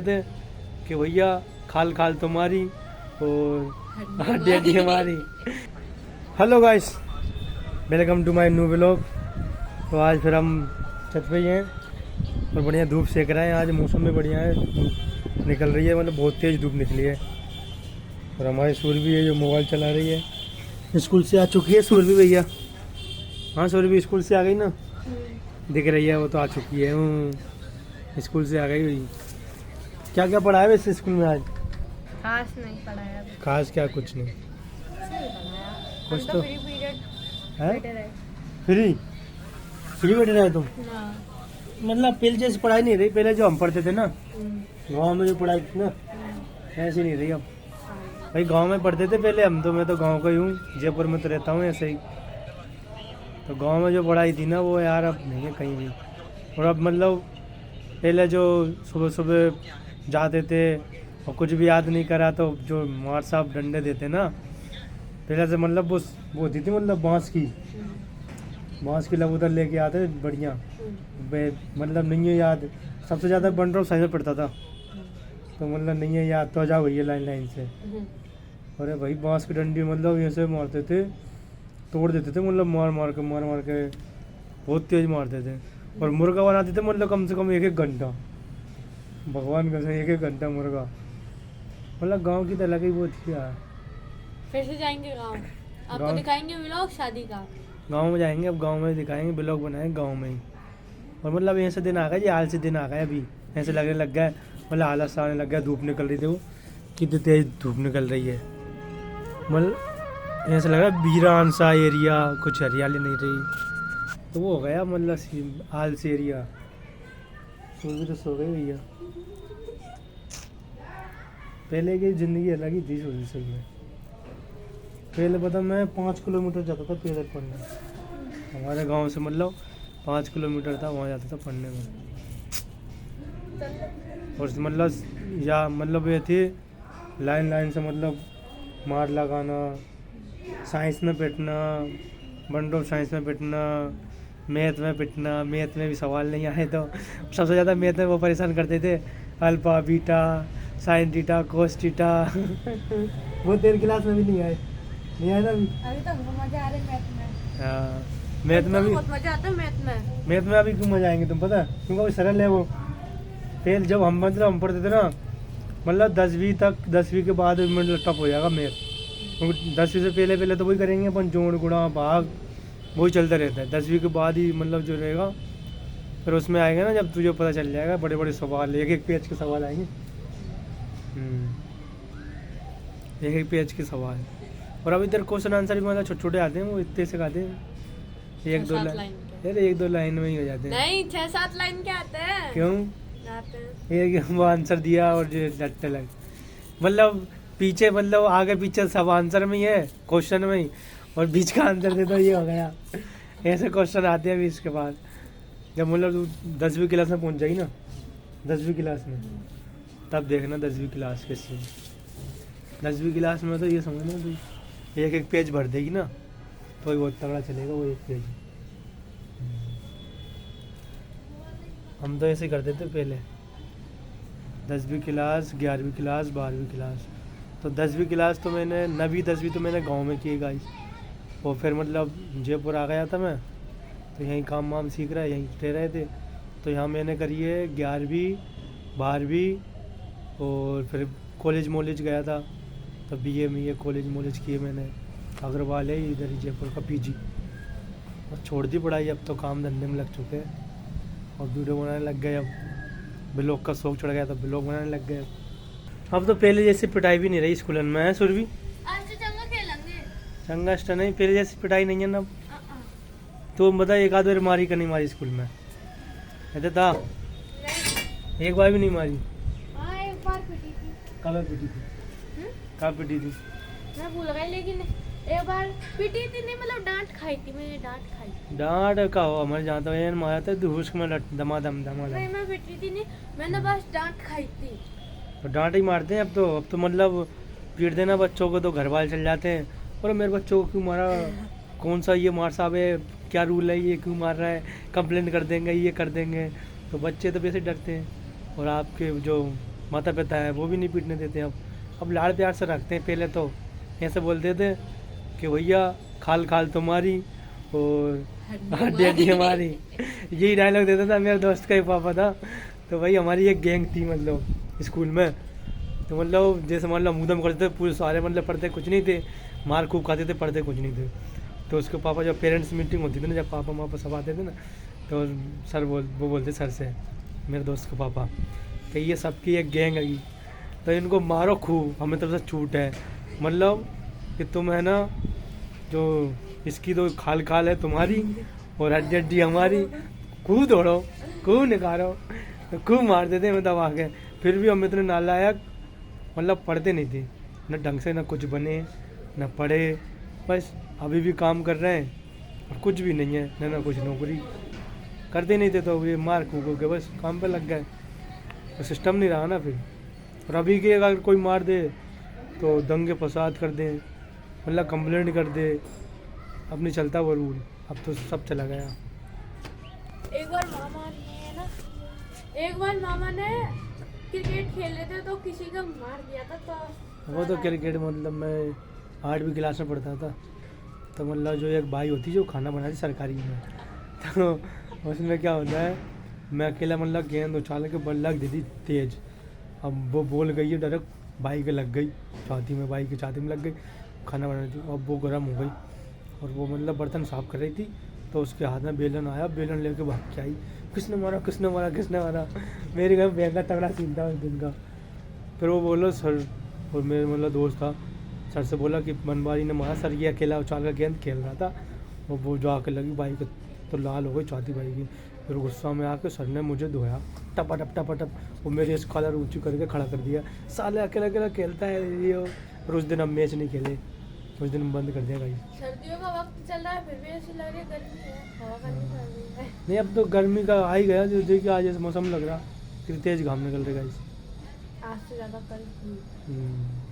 थे कि भैया खाल खाल तुम्हारी और हड्डी हमारी। Hello guys, welcome to my new vlog. तो आज फिर हम छत पे ही हैं और बढ़िया धूप सेक रहे हैं। आज मौसम भी बढ़िया है, धूप निकल रही है, मतलब बहुत तेज़ धूप निकली है। और हमारी सूरभी है जो मोबाइल चला रही है, स्कूल से आ चुकी है सूरभी भैया। हाँ सूरभी स्कूल से आ गई ना, दिख रही है वो तो आ चुकी है, स्कूल से आ गई हुई। क्या क्या पढ़ा है वैसे स्कूल में आज? खास नहीं पढ़ाया, खास क्या, कुछ नहीं, कुछ तो फ्री पीरियड है। बैठे रहे फ्री बैठे रहे तुम? ना। मतलब पहले जैसे पढ़ाई नहीं रही, पहले जो हम पढ़ते थे ना गांव में, जो पढ़ाई थी ना ऐसी नहीं रही अब। भाई गांव में पढ़ते थे पहले हम, तो मैं तो गांव का ही हूँ, जयपुर में तो रहता हूँ ऐसे ही। तो गांव में जो पढ़ाई थी ना वो यार अब नहीं है कहीं भी। और अब मतलब पहले जो सुबह सुबह जाते थे और कुछ भी याद नहीं करा तो जो मार साहब डंडे देते ना, पहले से मतलब वो होती थी, मतलब बांस की लबूतर लेके आते बढ़िया। मतलब नहीं है याद, सबसे ज़्यादा बंडर साइंस में पढ़ता था, तो मतलब नहीं है याद तो आ जाओ भैया लाइन लाइन से। अरे भाई बांस की डंडी मतलब ऐसे मारते थे, तोड़ देते थे, मतलब मार मार के बहुत तेज मारते थे। और मुर्गा बनाते थे मतलब कम से कम एक घंटा, भगवान का सही 1 घंटा मुर्गा। मतलब गांव की तो अलग ही वो थी यार। फिर से जाएंगे गांव, आपको गाँव? दिखाएंगे व्लॉग शादी का। गांव में जाएंगे, अब गांव में दिखाएंगे, ब्लॉग बनाएंगे गांव में ही। और मतलब ऐसे दिन आ गए, ये हाल से दिन आ गए अभी, ऐसे लगने लग गया, मतलब हालत सा आने लग गया। धूप निकल रही थी, वो कितनी तेज धूप निकल रही है, मतलब ऐसा लग रहा है वीरान सा एरिया, कुछ हरियाली नहीं रही। तो वो हो गया मतलब आलस एरिया। सो भी तो सो गई भैया। पहले की ज़िंदगी अलग ही थी सोशल में। पहले पता मैं 5 किलोमीटर जाता था पैदल पढ़ने, हमारे गांव से मतलब 5 किलोमीटर था, वहाँ जाता था पढ़ने में। और मतलब या मतलब ये थी लाइन लाइन से, मतलब मार लगाना, साइंस में पिटना, बंडो साइंस में पिटना, मैथ में पिटना। मैथ में भी सवाल नहीं आए तो सबसे ज़्यादा मैथ में वो परेशान करते थे, alpha beta sine theta cos theta. वो 3 क्लास में भी नहीं आए ना अभी। अभी तो हमको मजा आ रहा है मैथ में। हाँ मैथ में भी बहुत मजा आता है मैथ में। मैथ में अभी क्यों मजा आएंगे तुम पता, क्योंकि अभी सरल है वो। पहले जब हम मतलब हम पढ़ते थे ना, मतलब 10वीं तक, 10वीं के बाद मतलब टफ हो जाएगा मैथ, क्योंकि 10वीं से पहले पहले तो वही करेंगे अपन, जोड़ गुणा भाग वही चलता रहता है। 10वीं के बाद ही मतलब जो रहेगा, फिर उसमें आएगा ना जब तुझे पता चल जाएगा, बड़े बड़े सवाल, एक पेज के सवाल आएंगे, एक पेज के सवाल। और अब इधर क्वेश्चन आंसर भी मतलब छोटे छोटे आते हैं, वो इतने से आते हैं, 1-2 लाइन, अरे 1-2 लाइन में ही हो जाते हैं। नहीं 6-7 लाइन के आते हैं। क्यों? आते हैं। एक वो आंसर दिया और जो लटने लग, मतलब पीछे, मतलब आगे पीछे सब आंसर में ही है, क्वेश्चन में ही, और बीच का आंसर दे तो ये हो गया। ऐसे क्वेश्चन आते हैं अभी इसके बाद, जब मतलब तू 10वीं क्लास में पहुंच जाएगी ना, 10वीं क्लास में, तब देखना 10वीं क्लास कैसी। 10वीं क्लास में तो ये समझना तू एक पेज भर देगी ना, तो ही बहुत तगड़ा चलेगा वो एक पेज। हम तो ऐसे ही करते थे पहले, 10वीं क्लास, 11वीं क्लास, 12वीं क्लास। तो 10वीं क्लास तो मैंने, 9वीं 10वीं तो मैंने गांव में की गाइस। और फिर मतलब जयपुर आ गया था मैं, तो यहीं काम वाम सीख रहा है, यहीं रह रहे थे। तो यहाँ मैंने करी है 11वीं 12वीं, और फिर कॉलेज मोलेज गया था, तब BA में ये कॉलेज मोलेज किए मैंने। अग्रवाल है इधर ही जयपुर का PG। और छोड़ दी पढ़ाई, अब तो काम धंधे में लग चुके हैं और वीडियो बनाने लग गए। अब ब्लॉग का शौक चढ़ गया तो ब्लॉग बनाने लग गए। अब तो पहले जैसे पिटाई भी नहीं रही स्कूल में, है सुरभि? आज तो चंगा खेलेंगे। चंगास्ट नहीं, पहले जैसी पिटाई नहीं है ना। तो बता, एक आध बार मारी का नहीं मारी स्कूल में? ऐसे था एक बार भी नहीं मारी? हाँ एक बार पिटी थी। कब पिटी थी? कब पिटी थी? मैं भूल गई, लेकिन एक बार पिटी थी नहीं, मतलब डांट खाई थी, मैंने डांट खाई। डांट का हो हमारे जहाँ तो मारा था धूस में दमादम। नहीं मैं पिटी थी नहीं, मैंने बस डांट खाई थी। तो डांट ही मारते हैं अब तो मतलब पीट देना बच्चों को तो घर वाले चल जाते हैं, और मेरे बच्चों को क्यों मारा, कौन सा ये मार साहब है, क्या रूल है, ये क्यों मार रहा है, कंप्लेंट कर देंगे, ये कर देंगे। तो बच्चे तो वैसे डरते हैं। और आपके जो माता पिता है वो भी नहीं पीटने देते अब लाड़ प्यार से रखते हैं। पहले तो ऐसे बोलते थे कि भैया खाल खाल तुम्हारी और हड्डी हड्डी हमारी, यही डायलॉग देता था। मेरे दोस्त का ही पापा था। तो भाई हमारी एक गैंग थी मतलब स्कूल में। तो मतलब जैसे मतलब मुँह करते थे पूरे सारे, मतलब पढ़ते कुछ नहीं थे, मार खूब खाते थे, पढ़ते कुछ नहीं थे। तो उसके पापा जब पेरेंट्स मीटिंग होती थी ना, जब पापा मापा सब आते थे ना, तो सर वो बोलते सर से, मेरे दोस्त के पापा, कि ये सबकी एक गैंग है, तो इनको मारो खूब, हमें तरफ से छूट है। मतलब कि तुम है ना, जो इसकी तो खाल खाल है तुम्हारी और हड्डी हड्डी हमारी, खूब दौड़ो, खूब निकालो, तो खूब मार देते मतलब आगे। फिर भी हम इतने नालायक, मतलब पढ़ते नहीं थे न ढंग से, न कुछ बने न पढ़े, बस अभी भी काम कर रहे हैं और कुछ भी नहीं है, न कुछ नौकरी करते नहीं थे। तो ये मार खूब के बस काम पे लग गए, तो सिस्टम नहीं रहा ना फिर। और अभी के अगर कोई मार दे तो दंगे फसाद कर दे, मतलब कंप्लेंट कर दे, अब नहीं चलता वो रूल, अब तो सब चला गया। एक बार मामा ने क्रिकेट खेल रहे थे तो किसी को मार दिया था। तो वो तो क्रिकेट मतलब मैं 8वीं क्लास में पढ़ता था। तो मतलब जो एक भाई होती जो खाना बनाती सरकारी में, तो उसमें क्या होता है, मैं अकेला मतलब गेंद उछाल के बॉल लग दी थी तेज। अब वो बॉल गई है डायरेक्ट भाई के लग गई छाती में, भाई की छाती में लग गई। खाना बना रही थी, अब वो गर्म हो गई और वो मतलब बर्तन साफ कर रही थी, तो उसके हाथ में बेलन आया, बेलन लेके भाग के आई, किसने मारा किसने मारा किसने मारा। मेरे घर बेहद तगड़ा सीन था उस दिन का। फिर वो बोलो सर, और मेरे मतलब दोस्त था, सर से बोला कि बनवारी ने मारा सर, ये अकेला उछाल का गेंद खेल रहा था, और वो जो आके लगी भाई को, तो लाल हो गई छाती भाई की। फिर गुस्सा में आके सर ने मुझे धोया टपटप टपटप, वो मेरी इस कॉलर ऊँची करके खड़ा कर दिया, साले अकेला अकेला खेलता है ये। और उस दिन हम मैच नहीं खेले, उस दिन बंद कर दिया भाई। सर्दियों का वक्त चल रहा है, फिर भी ऐसी लग रही है गर्मी है, हवा गर्मी चल रही है। नहीं अब तो गर्मी का आ ही गया, जो देखिए आज ऐसा मौसम लग रहा, कितनी तेज घाम निकल रही गाइस। आज से ज़्यादा कल। हम्म।